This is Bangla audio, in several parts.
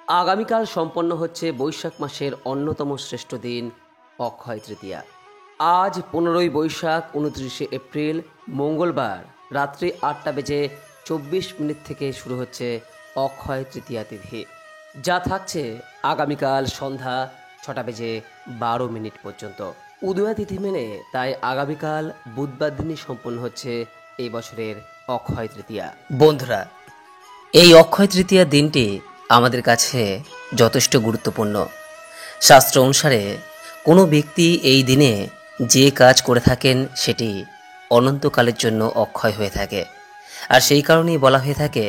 আগামীকাল সম্পন্ন হচ্ছে বৈশাখ মাসের অন্যতম শ্রেষ্ঠ দিন অক্ষয় তৃতীয়া। আজ 15ই বৈশাখ 29শে এপ্রিল মঙ্গলবার রাত্রি 8:24 থেকে শুরু হচ্ছে অক্ষয় তৃতীয়া তিথি, যা থাকছে আগামীকাল সন্ধ্যা 6:12 পর্যন্ত। উদয়া তিথি মেনে তাই আগামীকাল বুধবার দিনই সম্পন্ন হচ্ছে এই বছরের অক্ষয় তৃতীয়া। বন্ধুরা, এই অক্ষয় তৃতীয়া দিনটি আমাদের কাছে যথেষ্ট গুরুত্বপূর্ণ। শাস্ত্র অনুসারে কোনো ব্যক্তি এই দিনে যে কাজ করে থাকেন সেটি অনন্তকালের জন্য অক্ষয় হয়ে থাকে। আর সেই কারণেই বলা হয়ে থাকে,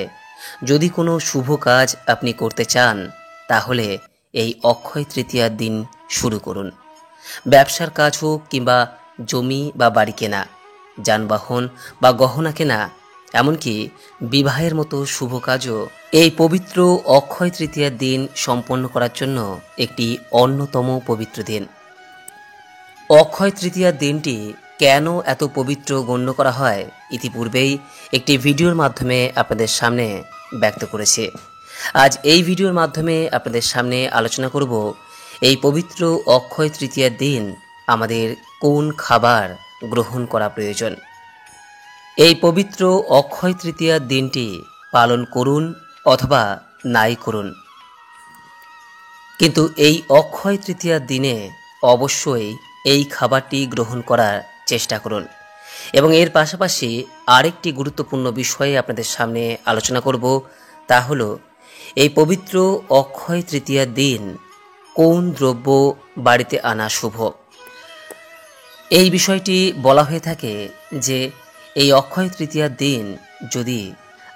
যদি কোনো শুভ কাজ আপনি করতে চান তাহলে এই অক্ষয় তৃতীয়ার দিন শুরু করুন। ব্যবসার কাজ হোক কিংবা জমি বা বাড়ি কেনা, যানবাহন বা গহনা কেনা, এমনকি বিবাহের মতো শুভ কাজও এই পবিত্র অক্ষয় তৃতীয়ার দিন সম্পন্ন করার জন্য একটি অন্যতম পবিত্র দিন। অক্ষয় তৃতীয়ার দিনটি কেন এত পবিত্র গণ্য করা হয় ইতিপূর্বেই একটি ভিডিওর মাধ্যমে আপনাদের সামনে ব্যক্ত করেছি। আজ এই ভিডিওর মাধ্যমে আপনাদের সামনে আলোচনা করব এই পবিত্র অক্ষয় তৃতীয়ার দিন আমাদের কোন খাবার গ্রহণ করা প্রয়োজন। এই পবিত্র অক্ষয় তৃতীয়ার দিনটি পালন করুন অথবা নাই করুন, কিন্তু এই অক্ষয় তৃতীয়ার দিনে অবশ্যই এই খাবারটি গ্রহণ করার চেষ্টা করুন। এবং এর পাশাপাশি আরেকটি গুরুত্বপূর্ণ বিষয়ে আপনাদের সামনে আলোচনা করব, তা হলো এই পবিত্র অক্ষয় তৃতীয়ার দিন কোন দ্রব্য বাড়িতে আনা শুভ। এই বিষয়টি বলা হয়ে থাকে যে এই অক্ষয় তৃতীয়ার দিন যদি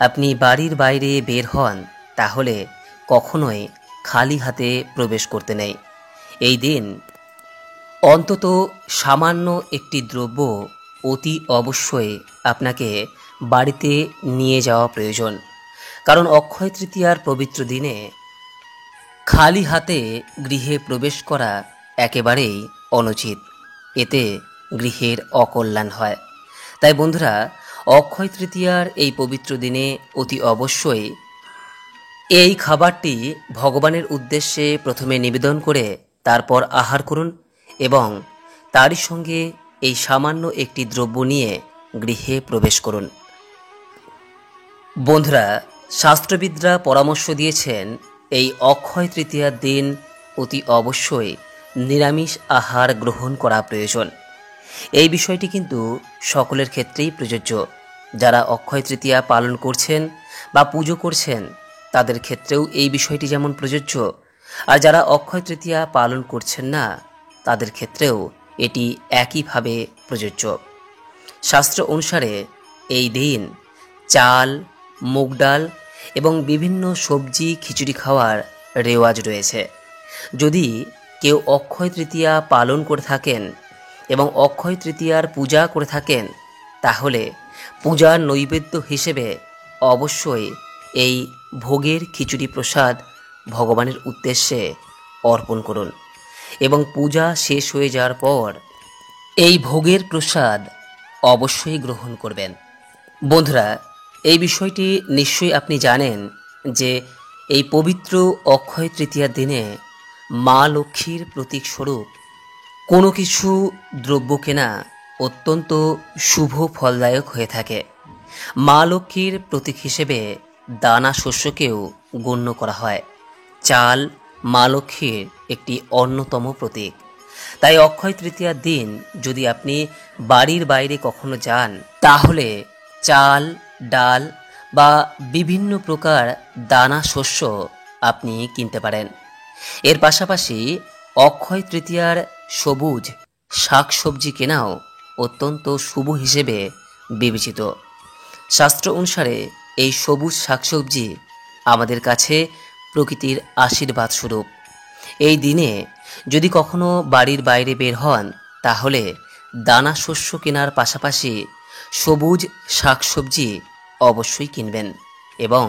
আপনি বাড়ির বাইরে বের হন তাহলে কখনোই খালি হাতে প্রবেশ করতে নেই। এই দিন অন্তত সামান্য একটি দ্রব্য অতি অবশ্যই আপনাকে বাড়িতে নিয়ে যাওয়া প্রয়োজন, কারণ অক্ষয় তৃতীয়ার পবিত্র দিনে খালি হাতে গৃহে প্রবেশ করা একেবারেই অনুচিত। এতে গৃহের অকল্যাণ হয়। তাই বন্ধুরা, অক্ষয় তৃতীয়ার এই পবিত্র দিনে অতি অবশ্যই এই খাবারটি ভগবানের উদ্দেশ্যে প্রথমে নিবেদন করে তারপর আহার করুন এবং তারই সঙ্গে এই সামান্য একটি দ্রব্য নিয়ে গৃহে প্রবেশ করুন। বন্ধুরা, শাস্ত্রবিদরা পরামর্শ দিয়েছেন এই অক্ষয় তৃতীয়ার দিন অতি অবশ্যই নিরামিষ আহার গ্রহণ করা প্রয়োজন। এই বিষয়টি কিন্তু সকলের ক্ষেত্রেই প্রযোজ্য। যারা অক্ষয় তৃতীয়া পালন করছেন বা পুজো করছেন তাদের ক্ষেত্রেও এই বিষয়টি যেমন প্রযোজ্য, আর যারা অক্ষয় তৃতীয়া পালন করছেন না তাদের ক্ষেত্রেও এটি একইভাবে প্রযোজ্য। শাস্ত্র অনুসারে এই দিন চাল, মুগ ডাল এবং বিভিন্ন সবজি খিচুড়ি খাওয়ার রেওয়াজ রয়েছে। যদি কেউ অক্ষয় তৃতীয়া পালন করে থাকেন এবং অক্ষয় তৃতীয়ার পূজা করে থাকেন তাহলে পূজার নৈবেদ্য হিসেবে অবশ্যই এই ভোগের খিচুড়ি প্রসাদ ভগবানের উদ্দেশ্যে অর্পণ করুন এবং পূজা শেষ হয়ে যাওয়ার পর এই ভোগের প্রসাদ অবশ্যই গ্রহণ করবেন। বন্ধুরা, এই বিষয়টি নিশ্চয়ই আপনি জানেন যে এই পবিত্র অক্ষয় তৃতীয়ার দিনে মা লক্ষ্মীর প্রতীক স্বরূপ কোনো কিছু দ্রব্য কেনা অত্যন্ত শুভ ফলদায়ক হয়ে থাকে। মা লক্ষ্মীর প্রতীক হিসেবে দানা শস্যকেও গণ্য করা হয়। চাল মা লক্ষ্মীর একটি অন্যতম প্রতীক। তাই অক্ষয় তৃতীয়ার দিন যদি আপনি বাড়ির বাইরে কখনো যান তাহলে চাল, ডাল বা বিভিন্ন প্রকার দানা শস্য আপনি কিনতে পারেন। এর পাশাপাশি অক্ষয় তৃতীয়ার সবুজ শাকসবজি কেনাও অত্যন্ত শুভ হিসেবে বিবেচিত। শাস্ত্র অনুসারে এই সবুজ শাকসবজি আমাদের কাছে প্রকৃতির আশীর্বাদ স্বরূপ। এই দিনে যদি কখনো বাড়ির বাইরে বের হন তাহলে দানা শস্য কেনার পাশাপাশি সবুজ শাকসবজি অবশ্যই কিনবেন এবং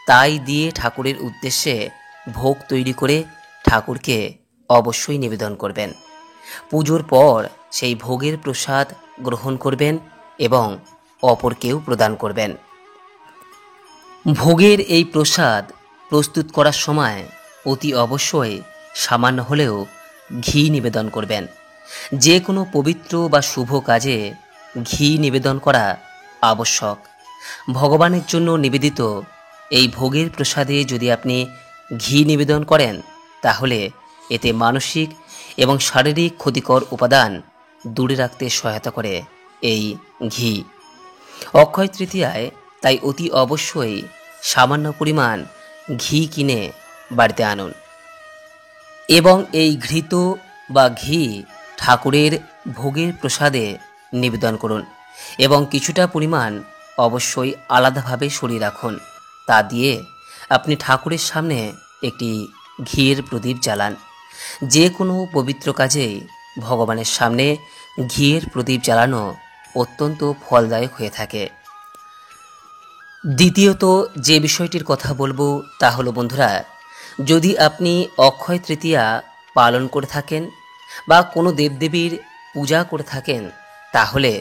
তাই দিয়ে ঠাকুরের উদ্দেশ্যে ভোগ তৈরি করে ঠাকুরকে অবশ্যই নিবেদন করবেন। পুজোর পর সেই ভোগের প্রসাদ গ্রহণ করবেন এবং অপরকেও প্রদান করবেন। ভোগের এই প্রসাদ প্রস্তুত করার সময় অতি অবশ্যই সামান্য হলেও ঘি নিবেদন করবেন। যে কোনো পবিত্র বা শুভ কাজে ঘি নিবেদন করা আবশ্যক। ভগবানের জন্য নিবেদিত এই ভোগের প্রসাদে যদি আপনি ঘি নিবেদন করেন, তাহলে এতে মানসিক এবং শারীরিক ক্ষতিকর উপাদান দূরে রাখতে সহায়তা করে এই ঘি। অক্ষয় তৃতীয়ায় তাই অতি অবশ্যই সামান্য পরিমাণ ঘি কিনে বাড়িতে আনুন এবং এই ঘৃত বা ঘি ঠাকুরের ভোগের প্রসাদে নিবেদন করুন এবং কিছুটা পরিমাণ অবশ্যই আলাদাভাবে সরিয়ে রাখুন। তা দিয়ে আপনি ঠাকুরের সামনে একটি ঘিয়ের প্রদীপ জ্বালান। যে কোনো পবিত্র কাজে ভগবানের সামনে ঘিয়ের প্রদীপ জ্বালানো অত্যন্ত ফলদায়ক হয়ে থাকে। দ্বিতীয়ত যে বিষয়টির কথা বলবো তা হলো বন্ধুরা, যদি আপনি অক্ষয় তৃতীয়া পালন করে থাকেন বা কোনো দেবদেবীর পূজা করে থাকেন, তাহলে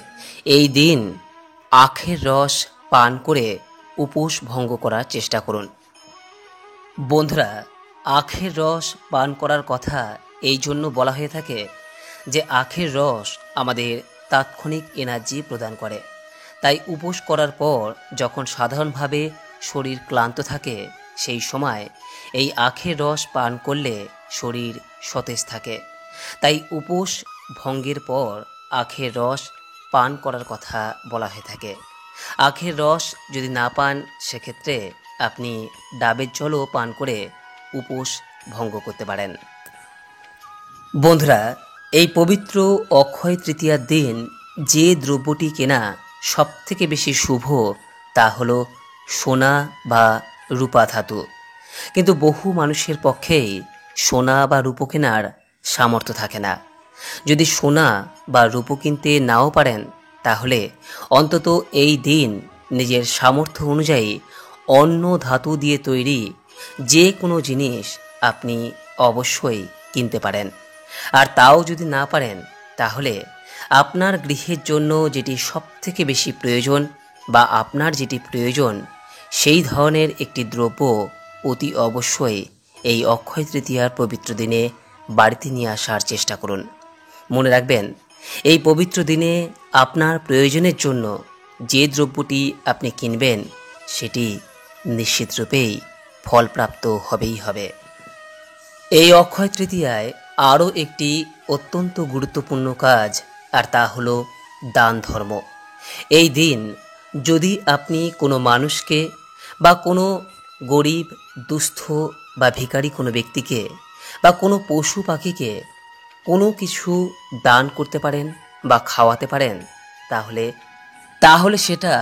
এই দিন আখের রস পান করে উপোস ভঙ্গ করার চেষ্টা করুন। বন্ধুরা, আখের রস পান করার কথা এই জন্য বলা হয়ে থাকে যে আখের রস আমাদের তাৎক্ষণিক এনার্জি প্রদান করে। তাই উপোস করার পর যখন সাধারণভাবে শরীর ক্লান্ত থাকে, সেই সময় এই আখের রস পান করলে শরীর সতেজ থাকে। তাই উপোস ভঙ্গের পর আখের রস পান করার কথা বলা হয়ে থাকে। আখের রস যদি না পান, সেক্ষেত্রে আপনি ডাবের জলও পান করে উপোস ভঙ্গ করতে পারেন। বন্ধুরা, এই পবিত্র অক্ষয় তৃতীয়ার দিন যে দ্রব্যটি কেনা সবথেকে বেশি শুভ তা হলো সোনা বা রূপা ধাতু। কিন্তু বহু মানুষের পক্ষেই সোনা বা রূপো কেনার সামর্থ্য থাকে না। যদি সোনা বা রূপো কিনতে নাও পারেন, তাহলে অন্তত এই দিন নিজের সামর্থ্য অনুযায়ী অন্য ধাতু দিয়ে তৈরি যে কোনো জিনিস আপনি অবশ্যই কিনতে পারেন। আর তাও যদি না পারেন, তাহলে আপনার গৃহের জন্য যেটি সবথেকে বেশি প্রয়োজন বা আপনার যেটি প্রয়োজন, সেই ধরনের একটি দ্রব্য অতি অবশ্যই এই অক্ষয় তৃতীয়ার পবিত্র দিনে বাড়িতে নিয়ে আসার চেষ্টা করুন। মনে রাখবেন, এই পবিত্র দিনে আপনার প্রয়োজনের জন্য যে দ্রব্যটি আপনি কিনবেন, সেটি নিশ্চিতরূপেই ফলপ্রাপ্ত হবেই হবে। এই অক্ষয় তৃতীয়ায় আরও একটি অত্যন্ত গুরুত্বপূর্ণ কাজ, আর তা হলো দান ধর্ম। এই দিন যদি আপনি কোনো মানুষকে বা কোনো গরিব, দুস্থ বা ভিখারি কোনো ব্যক্তিকে বা কোনো পশু পাখিকে কোনো কিছু দান করতে পারেন বা খাওয়াতে পারেন, তাহলে সেটা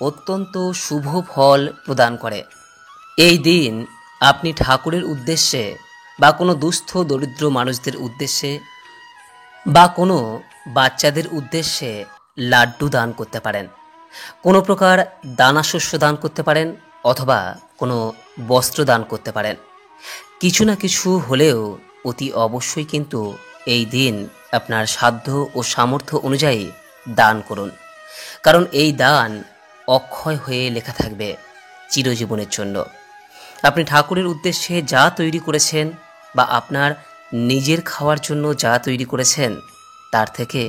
অত্যন্ত শুভ ফল প্রদান করে। এই দিন আপনি ঠাকুরের উদ্দেশ্যে বা কোনো দুস্থ দরিদ্র মানুষদের উদ্দেশ্যে বা কোনো বাচ্চাদের উদ্দেশ্যে লাড্ডু দান করতে পারেন, কোনো প্রকার দানাশস্য দান করতে পারেন, অথবা কোনো বস্ত্র দান করতে পারেন। কিছু না কিছু হলেও অতি অবশ্যই কিন্তু এই দিন আপনার সাধ্য ও সামর্থ্য অনুযায়ী দান করুন, কারণ এই দান অক্ষয় হয়ে লেখা থাকবে চিরজীবনের জন্য। আপনি ঠাকুরের উদ্দেশ্যে যা তৈরি করেছেন বা আপনার নিজের খাওয়ার জন্য যা তৈরি করেছেন, তার থেকে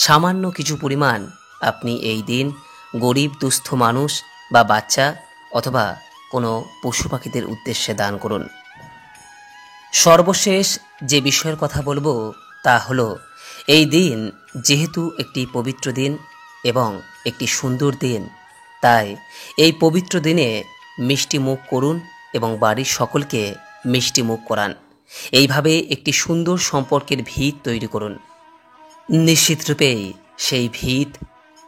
সামান্য কিছু পরিমাণ আপনি এই দিন গরিব, দুস্থ মানুষ বা বাচ্চা অথবা কোনো পশু পাখিদের উদ্দেশ্যে দান করুন। সর্বশেষ যে বিষয়ের কথা বলবো তা হলো, এই দিন যেহেতু একটি পবিত্র দিন এবং একটি সুন্দর দিন, তাই এই পবিত্র দিনে মিষ্টি মুখ করুন এবং বাড়ির সকলকে মিষ্টি মুখ করান। এইভাবে একটি সুন্দর সম্পর্কের ভিত তৈরি করুন। নিশ্চিতরূপেই সেই ভিত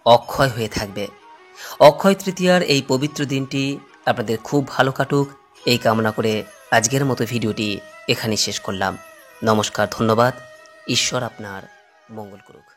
অক্ষয় হয়ে থাকবে। অক্ষয় তৃতীয়ার এই পবিত্র দিনটি আপনাদের খুব ভালো কাটুক, এই কামনা করে আজকের মতো ভিডিওটি এখানেই শেষ করলাম। নমস্কার, ধন্যবাদ। ঈশ্বর আপনার মঙ্গল করুক।